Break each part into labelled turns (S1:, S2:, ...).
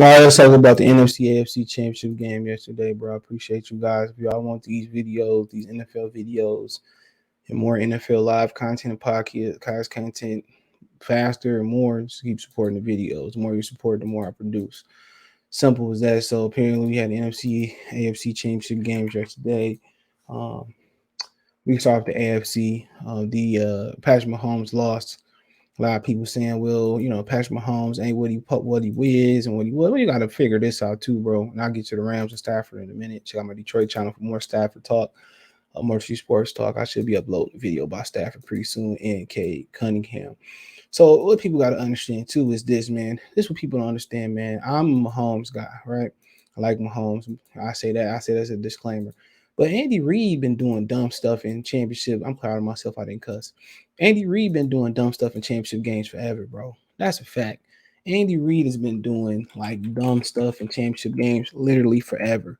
S1: All right, let's talk about the NFC AFC Championship game yesterday, bro. I appreciate you guys. If y'all want these videos, these NFL videos, and more NFL live content and podcast content faster and more, just keep supporting the videos. The more you support, the more I produce. Simple as that. So apparently we had the NFC AFC Championship games yesterday. Um, we start with the AFC. The Patrick Mahomes lost. A lot of people saying, well, Patrick Mahomes ain't what he is and what he was. Well, you got to figure this out too, bro. And I'll get to the Rams and Stafford in a minute. Check out my Detroit channel for more Stafford talk, more sports talk. I should be uploading a video about Stafford pretty soon and Cade Cunningham. So what people got to understand too is this, man. This is what people don't understand, man. I'm a Mahomes guy, right? I like Mahomes. I say that. I say that's a disclaimer. But Andy Reid been doing dumb stuff in championship. I'm proud of myself. I didn't cuss. Andy Reid been doing dumb stuff in championship games forever, bro. That's a fact. Andy Reid has been doing like dumb stuff in championship games literally forever.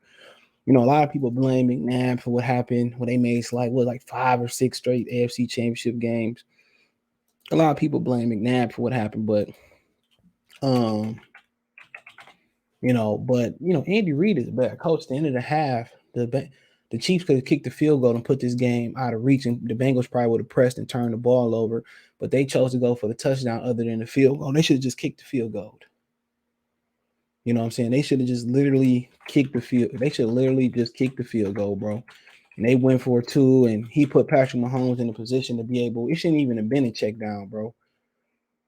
S1: A lot of people blame McNabb for what happened when they made like 5 or 6 straight AFC championship games. A lot of people blame McNabb for what happened, but um, Andy Reid is a better coach. At the end of the half, the Chiefs could have kicked the field goal and put this game out of reach, and the Bengals probably would have pressed and turned the ball over, but they chose to go for the touchdown other than the field goal. They should have just kicked the field goal. You know what I'm saying? They should have just literally kicked the field. They should literally just kick the field goal, bro. And they went for 2, and he put Patrick Mahomes in a position to be able. It shouldn't even have been a check down, bro.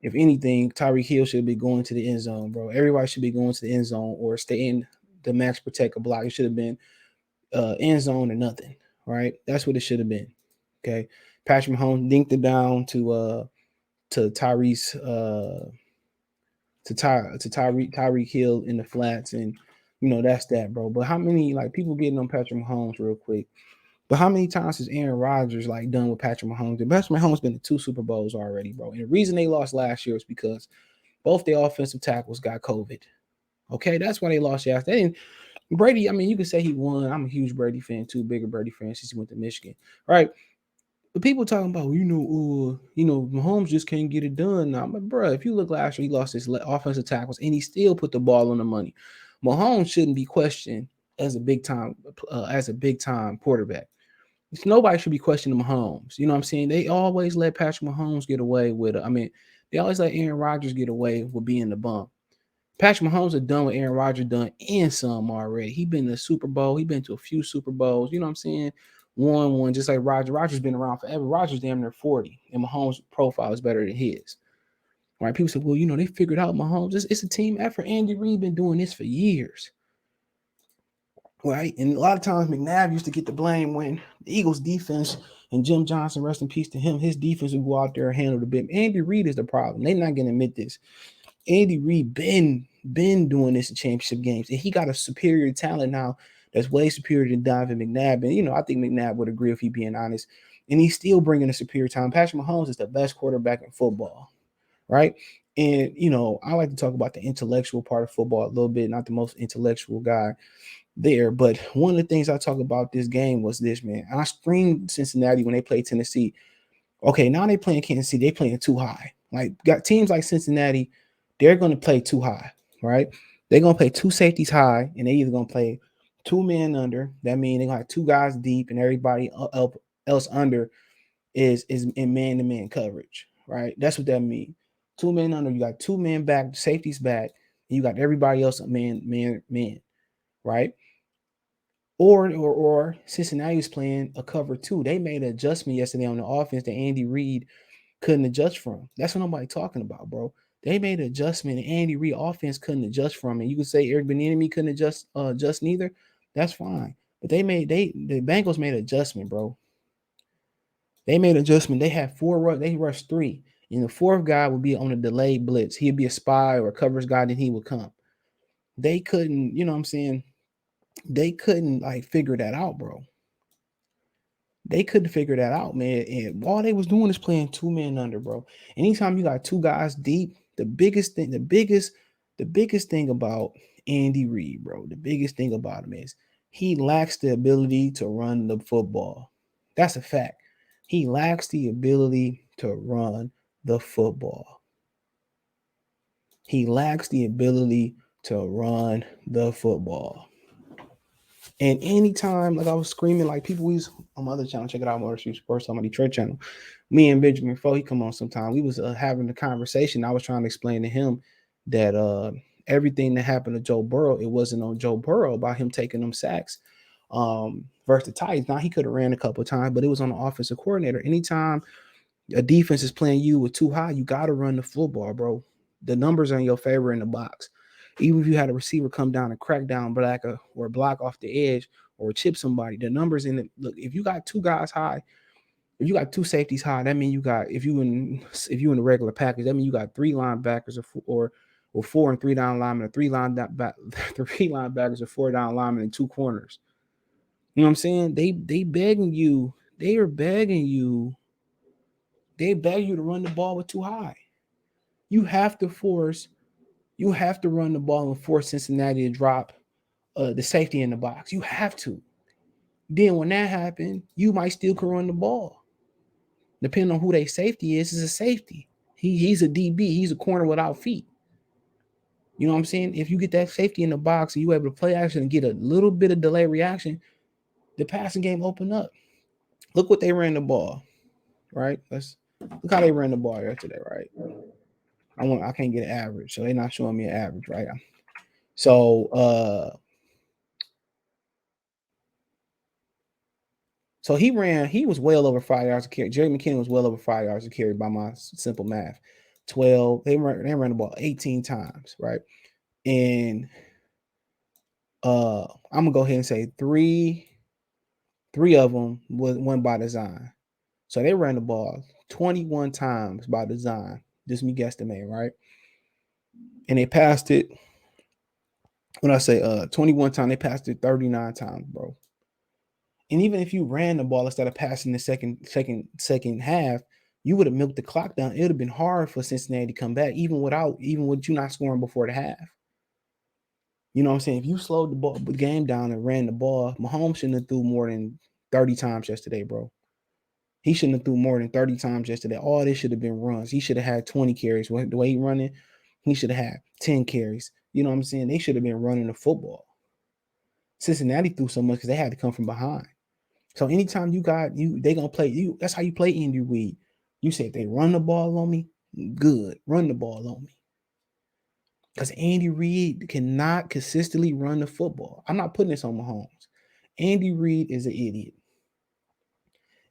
S1: If anything, Tyreek Hill should be going to the end zone, bro. Everybody should be going to the end zone or stay in the max protect a block. It should have been end zone or nothing, right? That's what it should have been. Okay, Patrick Mahomes dinked it down to Tyrese to Tyreek Hill in the flats, and that's that, bro. But how many people getting on Patrick Mahomes real quick? But how many times has Aaron Rodgers done with Patrick Mahomes? And Patrick Mahomes been to 2 Super Bowls already, bro. And the reason they lost last year was because both their offensive tackles got COVID. Okay, that's why they lost yesterday. They didn't, Brady, I mean, you could say he won. I'm a huge Brady fan too, bigger Brady fan since he went to Michigan, right? But people talking about, Mahomes just can't get it done now. But bro, if you look last year, he lost his offensive tackles and he still put the ball on the money. Mahomes shouldn't be questioned as a big time quarterback. Nobody should be questioning Mahomes. You know what I'm saying? They always let Patrick Mahomes get away with it. I mean, they always let Aaron Rodgers get away with being the bum. Patrick Mahomes has done what Aaron Rodgers done and some already. He been to the Super Bowl. He been to a few Super Bowls. You know what I'm saying? Won one, just like Rodgers. Rodgers been around forever. Rodgers damn near 40, and Mahomes' profile is better than his. Right? People say, well, they figured out Mahomes. It's a team effort. Andy Reid been doing this for years. Right? And a lot of times McNabb used to get the blame when the Eagles defense and Jim Johnson, rest in peace to him, his defense would go out there and handle the bit. Andy Reid is the problem. They're not going to admit this. Andy Reid been doing this in championship games, and he got a superior talent now that's way superior than Donovan McNabb. And I think McNabb would agree if he being honest. And he's still bringing a superior talent. Patrick Mahomes is the best quarterback in football, right? And I like to talk about the intellectual part of football a little bit. Not the most intellectual guy there, but one of the things I talk about this game was this, man. I screamed Cincinnati when they played Tennessee. Okay, now they playing Kansas City. They playing too high. Got teams like Cincinnati, they're going to play too high, right? They're going to play 2 safeties high, and they either going to play 2 men under. That means they're going to have 2 guys deep, and everybody else under is in man-to-man coverage, right? That's what that means. 2 men under. You got 2 men back, safeties back, and you got everybody else man, right? Or Cincinnati's playing a cover 2. They made an adjustment yesterday on the offense that Andy Reid couldn't adjust from. That's what nobody talking about, bro. They made an adjustment and Andy Reid offense couldn't adjust from it. You could say Eric Bieniemy couldn't adjust neither. That's fine. But the Bengals made an adjustment, bro. They made an adjustment. They had 4 they rushed 3. And the 4th guy would be on a delayed blitz. He'd be a spy or a coverage guy, then he would come. They couldn't, you know what I'm saying? They couldn't figure that out, bro. They couldn't figure that out, man. And all they was doing is playing 2 men under, bro. Anytime you got 2 guys deep, the biggest thing about Andy Reid, bro, the biggest thing about him is he lacks the ability to run the football. That's a fact. He lacks the ability to run the football. He lacks the ability to run the football. And anytime, like I was screaming, like people we on my other channel, check it out, Motor Street Sports, on my Detroit channel. Me and Benjamin Fo, he come on sometime. We was having a conversation. I was trying to explain to him that everything that happened to Joe Burrow, it wasn't on Joe Burrow about him taking them sacks versus the Titans. Now he could have ran a couple of times, but it was on the offensive coordinator. Anytime a defense is playing you with too high, you got to run the football, bro. The numbers are in your favor in the box. Even if you had a receiver come down and crack down or block off the edge or chip somebody, the numbers in it. Look, if you got two guys high, if you got two safeties high, that means you got if you in the regular package, that means you got three linebackers or 4 and 3 down linemen, or three linebackers or 4 down linemen and 2 corners. You know what I'm saying? They begging you. They are begging you. They beg you to run the ball with too high. You have to run the ball and force Cincinnati to drop the safety in the box. You have to. Then when that happens, you might still can run the ball. Depending on who their safety is a safety. He's a DB. He's a corner without feet. You know what I'm saying? If you get that safety in the box and you able to play action and get a little bit of delay reaction, the passing game open up. Look what they ran the ball, right? Look how they ran the ball yesterday, right? I can't get an average, so they're not showing me an average, right? So So he was well over 5 yards a carry. Jerry McKinnon was well over 5 yards a carry by my simple math. 12, they ran the ball 18 times, right? And I'm gonna go ahead and say three of them was one by design. So they ran the ball 21 times by design. Just me guesstimating, right? And they passed it. When I say 21 times, they passed it 39 times, bro. And even if you ran the ball instead of passing the second half, you would have milked the clock down. It would have been hard for Cincinnati to come back, even with you not scoring before the half. You know what I'm saying? If you slowed the game down and ran the ball, Mahomes shouldn't have threw more than 30 times yesterday, bro. He shouldn't have threw more than 30 times yesterday. All this should have been runs. He should have had 20 carries. The way he running, he should have had 10 carries. You know what I'm saying? They should have been running the football. Cincinnati threw so much because they had to come from behind. So anytime they gonna play you. That's how you play Andy Reid. You say if they run the ball on me, good. Run the ball on me. Because Andy Reid cannot consistently run the football. I'm not putting this on Mahomes. Andy Reid is an idiot.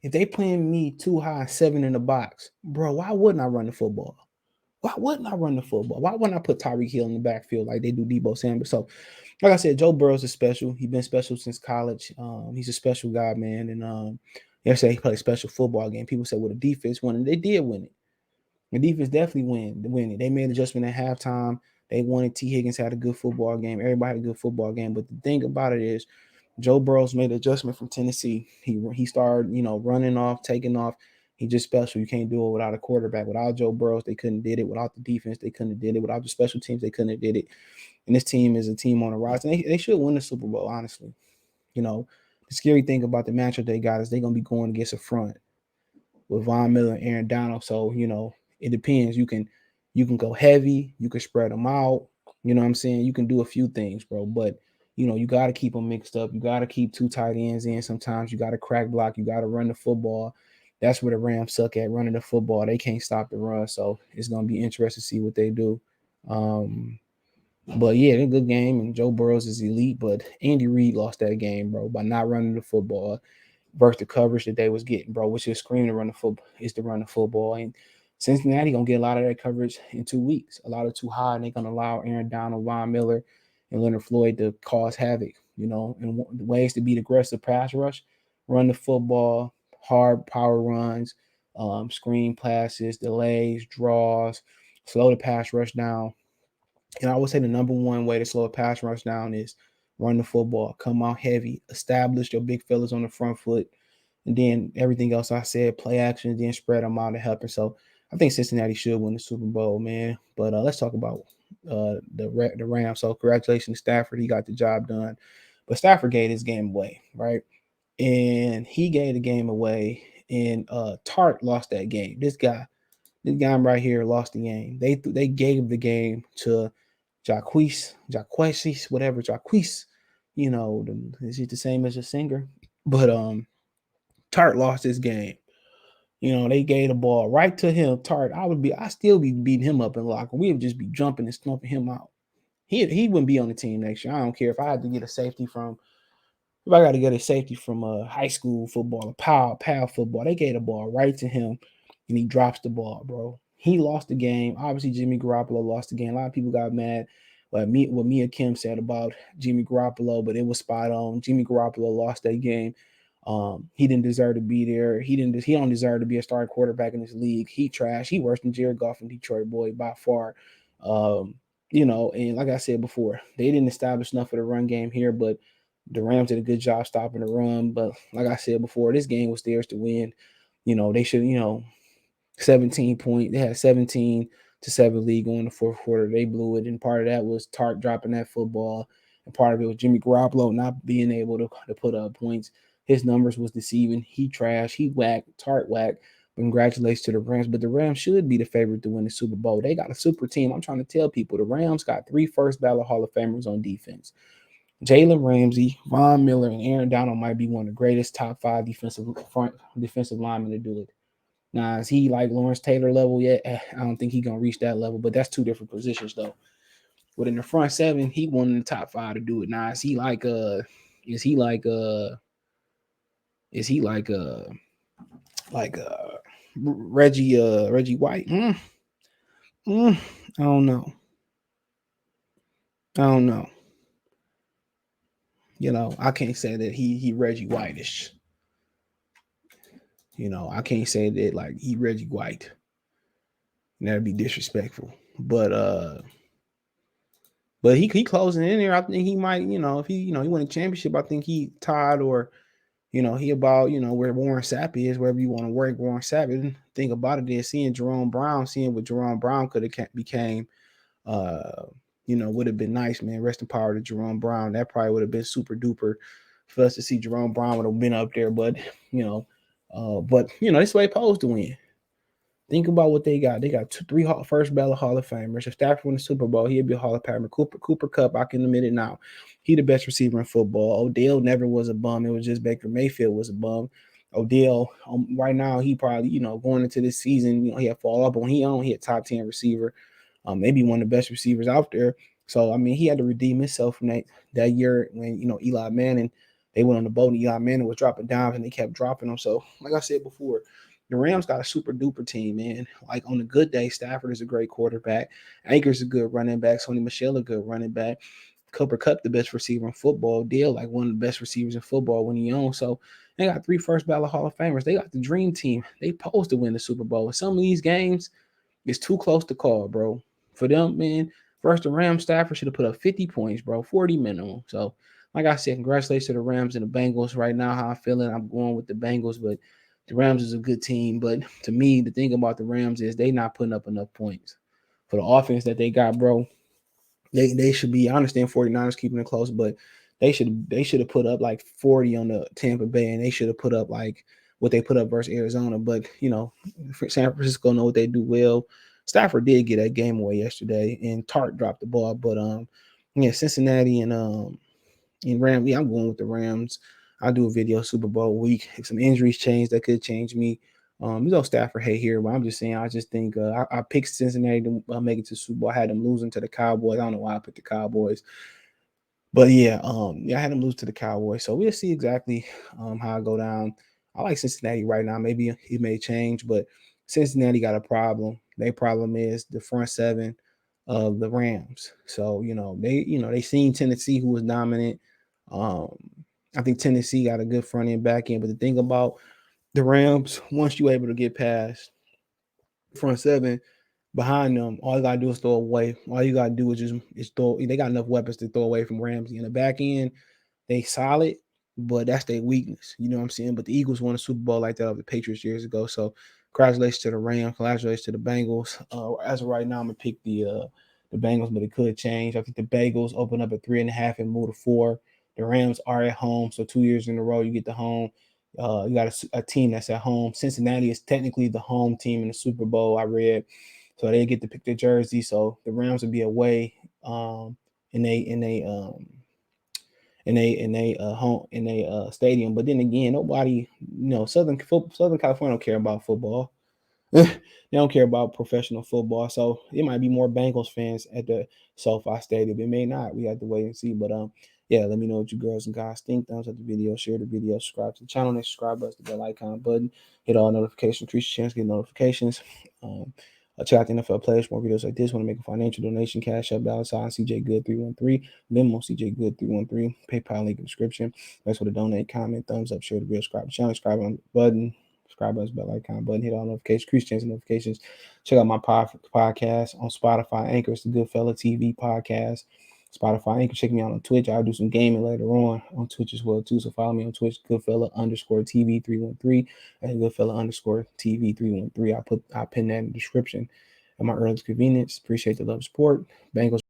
S1: If they playing me too high, 7 in the box, bro, why wouldn't I run the football? Why wouldn't I run the football? Why wouldn't I put Tyreek Hill in the backfield like they do Debo Samuel? So, like I said, Joe Burrow's is special. He's been special since college. He's a special guy, man. And yesterday he played a special football game. People said, well, the defense won, and they did win it. The defense definitely win it. They made an adjustment at halftime. They won it. T. Higgins had a good football game. Everybody had a good football game. But the thing about it is, Joe Burrow's made an adjustment from Tennessee. He started, running off, taking off. He just special. You can't do it without a quarterback. Without Joe Burrow, they couldn't did it. Without the defense, they couldn't have did it. Without the special teams, they couldn't have did it. And this team is a team on the rise. And they should win the Super Bowl, honestly. The scary thing about the matchup they got is they're going to be going against a front with Von Miller and Aaron Donald. So, it depends. You can go heavy. You can spread them out. You know what I'm saying? You can do a few things, bro. But, you got to keep them mixed up. You got to keep 2 tight ends in sometimes. You got to crack block. You got to run the football. That's where the Rams suck at, running the football. They can't stop the run. So it's going to be interesting to see what they do. But yeah, they're a good game, and Joe Burrows is elite. But Andy Reid lost that game, bro, by not running the football versus the coverage that they was getting, bro, which is screaming to run the football. And Cincinnati gonna get a lot of that coverage in 2 weeks. A lot of too high, and they're gonna allow Aaron Donald, Von Miller, and Leonard Floyd to cause havoc. And ways to beat aggressive pass rush, run the football, hard power runs, screen passes, delays, draws, slow the pass rush down. And I would say the number one way to slow a pass rush down is run the football, come out heavy, establish your big fellas on the front foot, and then everything else I said, play action, then spread them out to help. And so I think Cincinnati should win the Super Bowl, man. But let's talk about the Rams. So congratulations to Stafford. He got the job done. But Stafford gave his game away, right? And he gave the game away. And Tart lost that game. This guy right here lost the game. They gave the game to Jaquez, whatever, Jaquez. Is it the same as a singer? But Tart lost this game. They gave the ball right to him. Tart, I still be beating him up in the locker. We would just be jumping and stomping him out. He wouldn't be on the team next year. I don't care if I had to get a safety from if I got to get a safety from high school football or power football. They gave the ball right to him, and he drops the ball, bro. He lost the game. Obviously, Jimmy Garoppolo lost the game. A lot of people got mad. What Mia Kim said about Jimmy Garoppolo, but it was spot on. Jimmy Garoppolo lost that game. He didn't deserve to be there. He don't deserve to be a starting quarterback in this league. He trash. He worse than Jared Goff in Detroit, boy, by far. And like I said before, they didn't establish enough of the run game here, but the Rams did a good job stopping the run. But like I said before, this game was theirs to win. They should, 17 point. They had 17-7 lead going in the fourth quarter. They blew it, and part of that was Tart dropping that football, and part of it was Jimmy Garoppolo not being able to put up points. His numbers was deceiving. He trashed. He whacked. Tart whacked. Congratulations to the Rams, but the Rams should be the favorite to win the Super Bowl. They got a super team. I'm trying to tell people the Rams got 3 first ballot Hall of Famers on defense. Jalen Ramsey, Von Miller, and Aaron Donald might be one of the greatest top 5 defensive linemen to do it. Now, is he like Lawrence Taylor level yet? I don't think he's gonna reach that level, but that's 2 different positions though. But in the front 7, he one in the top 5 to do it. Now, is he like is he like Reggie White? I don't know. I don't know. I can't say that he Reggie White-ish. I can't say that like he Reggie White. That'd be disrespectful. But he closing in there. I think he might, if he win a championship, I think he tied or he about where Warren Sapp is, wherever you want to work Warren Sapp. And think about it is seeing what Jerome Brown could have became. Would have been nice, man. Rest in power to Jerome Brown. That probably would have been super duper for us to see Jerome Brown would have been up there. But this way supposed to win. Think about what they got. They got 3 first ballot Hall of Famers. If Stafford win the Super Bowl, he'd be a Hall of Famer. Cooper Kupp, I can admit it now. He the best receiver in football. Odell never was a bum. It was just Baker Mayfield was a bum. Odell, right now, he probably, going into this season, he had fall off, but when he a top 10 receiver. Maybe one of the best receivers out there. So, I mean, he had to redeem himself from that year when, Eli Manning, they went on the boat and Eli Manning was dropping dimes and they kept dropping them. So, like I said before, the Rams got a super duper team, man. Like on a good day, Stafford is a great quarterback. Anchor's a good running back. Sony Michel a good running back. Cooper Kupp, the best receiver in football. Dale, like one of the best receivers in football when he owns. So they got 3 first ballot Hall of Famers. They got the dream team. They supposed to win the Super Bowl. And some of these games, it's too close to call, bro. For them, man, first the Rams, Stafford should have put up 50 points, bro, 40 minimum. So, like I said, congratulations to the Rams and the Bengals. Right now, how I'm feeling, I'm going with the Bengals, but the Rams is a good team. But to me, the thing about the Rams is they not putting up enough points. For the offense that they got, bro, they should be. I understand 49ers keeping it close, but they should have put up like 40 on the Tampa Bay, and they should have put up like what they put up versus Arizona. But San Francisco know what they do well. Stafford did get that game away yesterday, and Tart dropped the ball. But Cincinnati and Rams. Yeah, I'm going with the Rams. I'll do a video Super Bowl week. If some injuries change, that could change me. There's no Stafford hate here, but I'm just saying. I just think I picked Cincinnati to make it to Super Bowl. I had them losing to the Cowboys. I don't know why I picked the Cowboys, but yeah, I had them lose to the Cowboys. So we'll see exactly how I go down. I like Cincinnati right now. Maybe it may change, but Cincinnati got a problem. Their problem is the front 7 of the Rams. So they seen Tennessee, who was dominant. Um, I think Tennessee got a good front end, back end. But the thing about the Rams, once you're able to get past front 7 behind them, all you gotta do is throw away. All you gotta do is throw. They got enough weapons to throw away from Ramsey. In the back end, they solid, but that's their weakness. You know what I'm saying? But the Eagles won a Super Bowl like that of the Patriots years ago. So congratulations to the Rams. Congratulations to the Bengals. As of right now, I'm gonna pick the Bengals, but it could change. I think the Bengals open up at 3.5 and move to 4. The Rams are at home, so 2 years in a row you get the home. You got a team that's at home. Cincinnati is technically the home team in the Super Bowl, I read. So they get to pick their jersey. So the Rams will be away in a stadium. But then again, nobody, Southern California don't care about football. They don't care about professional football. So it might be more Bengals fans at the SoFi Stadium. It may not. We have to wait and see. But yeah, let me know what you girls and guys think. Thumbs up the video, share the video, subscribe to the channel, and subscribe us to the bell icon button. Hit all notifications, increase your chance to get notifications. Check out the NFL players, more videos like this. Want to make a financial donation, Cash App, $sign CJ Good 313, Venmo CJ Good 313, PayPal link in the description. Thanks for the donate, comment, thumbs up, share the video, subscribe to the channel, subscribe on the button. Subscribe us, bell icon button, hit all notifications, increase chance notifications. Check out my podcast on Spotify, Anchor. It's the Goodfella TV podcast. Spotify, Anchor. Check me out on Twitch. I'll do some gaming later on Twitch as well too. So follow me on Twitch, Goodfella_TV313 and Goodfella_TV313. I'll pin that in the description at my earliest convenience. Appreciate the love support. Bengals.